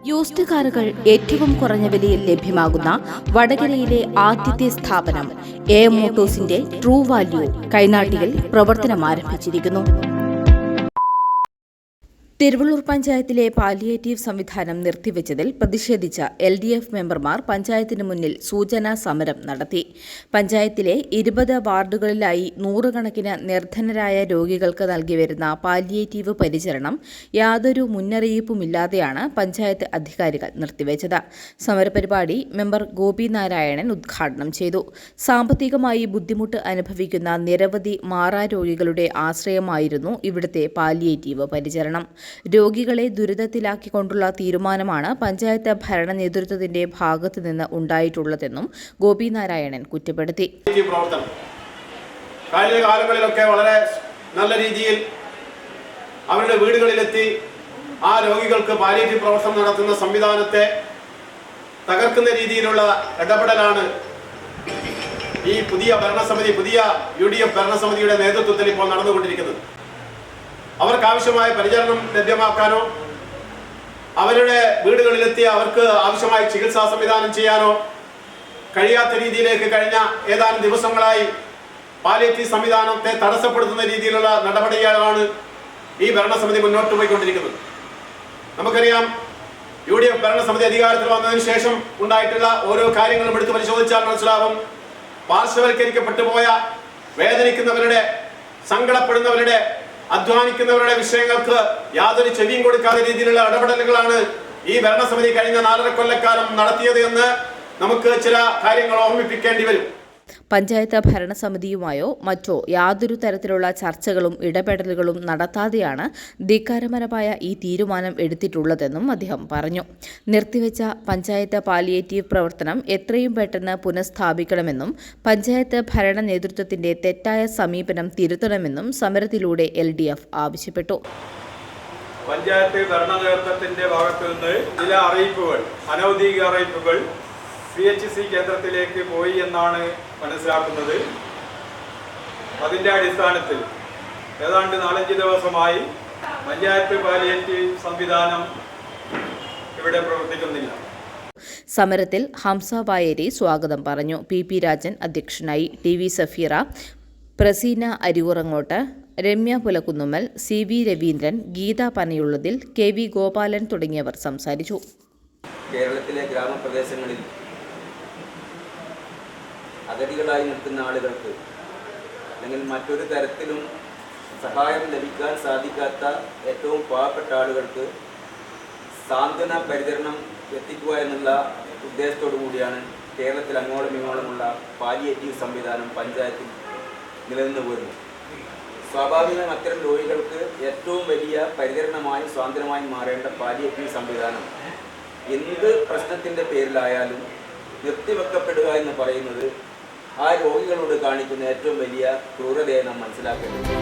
Used കാറുകൾ ഏറ്റവും കുറഞ്ഞ വിലയിൽ ലഭ്യമാകുന്ന വടകരയിലെ ആദ്യത്തെ സ്ഥാപനം എ മോട്ടോഴ്സിന്റെ ട്രൂ വാല്യൂ കൈനാട്ടിയിൽ പ്രവർത്തനം ആരംഭിച്ചിരിക്കുന്നു. തിരുവള്ളൂർ പഞ്ചായത്തിലെ പാലിയേറ്റീവ് സംവിധാനം നിർത്തിവച്ചതിൽ പ്രതിഷേധിച്ച LDF മെമ്പർമാർ പഞ്ചായത്തിന് മുന്നിൽ സൂചനാ സമരം നടത്തി. പഞ്ചായത്തിലെ 20 വാർഡുകളിലായി നൂറുകണക്കിന് നിർധനരായ രോഗികൾക്ക് നൽകിവരുന്ന പാലിയേറ്റീവ് പരിചരണം യാതൊരു മുന്നറിയിപ്പുമില്ലാതെയാണ് പഞ്ചായത്ത് അധികാരികൾ നിർത്തിവച്ചത്. സമരപരിപാടി മെമ്പർ ഗോപി നാരായണൻ ഉദ്ഘാടനം ചെയ്തു. സാമ്പത്തികമായി ബുദ്ധിമുട്ട് അനുഭവിക്കുന്ന നിരവധി മാറാരോഗികളുടെ ആശ്രയമായിരുന്നു ഇവിടുത്തെ പാലിയേറ്റീവ് പരിചരണം. രോഗികളെ ദുരിതത്തിലാക്കിക്കൊണ്ടുള്ള തീരുമാനമാണ് പഞ്ചായത്ത് ഭരണ നേതൃത്വത്തിന്റെ ഭാഗത്തു നിന്ന് ഉണ്ടായിട്ടുള്ളതെന്നും ഗോപി നാരായണൻ കുറ്റപ്പെടുത്തി. കഴിഞ്ഞ കാലങ്ങളിലൊക്കെ വളരെ നല്ല രീതിയിൽ അവരുടെ വീടുകളിലെത്തി ആ രോഗികൾക്ക് പാലിയേറ്റീവ് പ്രവർത്തനം നടത്തുന്ന സംവിധാനത്തെ തകർക്കുന്ന രീതിയിലുള്ള ഇടപെടലാണ് ഈ പുതിയ UDF ഭരണസമിതിയുടെ നേതൃത്വത്തിൽ ഇപ്പോൾ നടന്നുകൊണ്ടിരിക്കുന്നത്. അവർക്കാവശ്യമായ പരിചരണം ലഭ്യമാക്കാനോ അവരുടെ വീടുകളിലെത്തി അവർക്ക് ആവശ്യമായ ചികിത്സാ സംവിധാനം ചെയ്യാനോ കഴിയാത്ത രീതിയിലേക്ക് കഴിഞ്ഞ ഏതാനും ദിവസങ്ങളായി പാലിയേറ്റീവ് സംവിധാനത്തെ തടസ്സപ്പെടുത്തുന്ന രീതിയിലുള്ള നടപടികളാണ് ഈ ഭരണസമിതി മുന്നോട്ട് പോയിക്കൊണ്ടിരിക്കുന്നത്. നമുക്കറിയാം, UDF ഭരണസമിതി അധികാരത്തിൽ വന്നതിന് ശേഷം ഉണ്ടായിട്ടുള്ള ഓരോ കാര്യങ്ങളും എടുത്ത് പരിശോധിച്ചാൽ മനസ്സിലാവും. പാർശ്വവൽക്കരിക്കപ്പെട്ടു പോയ വേദനിക്കുന്നവരുടെ, സങ്കടപ്പെടുന്നവരുടെ, അധ്വാനിക്കുന്നവരുടെ വിഷയങ്ങൾക്ക് യാതൊരു ചെവിയും കൊടുക്കാത്ത രീതിയിലുള്ള ഇടപെടലുകളാണ് ഈ ഭരണസമിതി കഴിഞ്ഞ 4.5 കൊല്ലക്കാലം നടത്തിയത് എന്ന് നമുക്ക് ചില കാര്യങ്ങൾ ഓർമ്മിപ്പിക്കേണ്ടി വരും. പഞ്ചായത്ത് ഭരണസമിതിയുമായോ മറ്റോ യാതൊരു തരത്തിലുള്ള ചർച്ചകളും ഇടപെടലുകളും നടത്താതെയാണ് ധിക്കാരപരമായ ഈ തീരുമാനം എടുത്തിട്ടുള്ളതെന്നും അദ്ദേഹം പറഞ്ഞു. നിർത്തിവെച്ച പഞ്ചായത്ത് പാലിയേറ്റീവ് പ്രവർത്തനം എത്രയും പെട്ടെന്ന് പുനഃസ്ഥാപിക്കണമെന്നും പഞ്ചായത്ത് ഭരണ നേതൃത്വത്തിന്റെ തെറ്റായ സമീപനം തിരുത്തണമെന്നും സമരത്തിലൂടെ LDF ആവശ്യപ്പെട്ടു. പഞ്ചായത്ത് ഭരണ നേതൃത്വത്തിന്റെ ഭാഗത്തു നിന്ന് ചില അറിയിപ്പുകൾ, അനൌദ്യോഗിക അറിയിപ്പുകൾ CHC കേന്ദ്രത്തിലേക്ക് പോയി എന്നാണ് മനസ്സിലാക്കുന്നത്. അതിൻ്റെ അടിസ്ഥാനത്തിൽ ഏതാണ്ട് 4-5 ദിവസമായി പഞ്ചായത്ത് പാലിയേറ്റീവ് സംവിധാനം ഇവിടെ പ്രവർത്തിക്കുന്നില്ല. സമരത്തിൽ ഹംസ വായേരി സ്വാഗതം പറഞ്ഞു. PP രാജൻ അധ്യക്ഷനായി. TV Safeera, Praseena അരികുറങ്ങോട്ട്, Ramya പുലക്കുന്നുമ്മൽ, CV Raveendran, Geetha പനയുള്ളതിൽ, KV Gopalan തുടങ്ങിയവർ സംസാരിച്ചു. കേരളത്തിലെ ഗ്രാമപ്രദേശങ്ങളിൽ അഗതികളായി നിൽക്കുന്ന ആളുകൾക്ക് അല്ലെങ്കിൽ മറ്റൊരു തരത്തിലും സഹായം ലഭിക്കാൻ സാധിക്കാത്ത ഏറ്റവും പാവപ്പെട്ട ആളുകൾക്ക് സാന്ത്വന പരിചരണം എത്തിക്കുക എന്നുള്ള ഉദ്ദേശത്തോടു കൂടിയാണ് കേരളത്തിൽ അങ്ങോളം ഇങ്ങോളമുള്ള പാലിയേറ്റീവ് സംവിധാനം പഞ്ചായത്തിൽ നിലനിന്നു പോരുന്നത്. സ്വാഭാവികമായും അത്തരം രോഗികൾക്ക് ഏറ്റവും വലിയ പരിചരണമായും സ്വാതന്ത്ര്യമായും മാറേണ്ട പാലിയേറ്റീവ് സംവിധാനം എന്ത് പ്രശ്നത്തിൻ്റെ പേരിലായാലും നിർത്തിവെക്കപ്പെടുക എന്ന് പറയുന്നത് ആ രോഗികളോട് കാണിക്കുന്ന ഏറ്റവും വലിയ ക്രൂരതയെ നാം മനസ്സിലാക്കേണ്ടതുണ്ട്.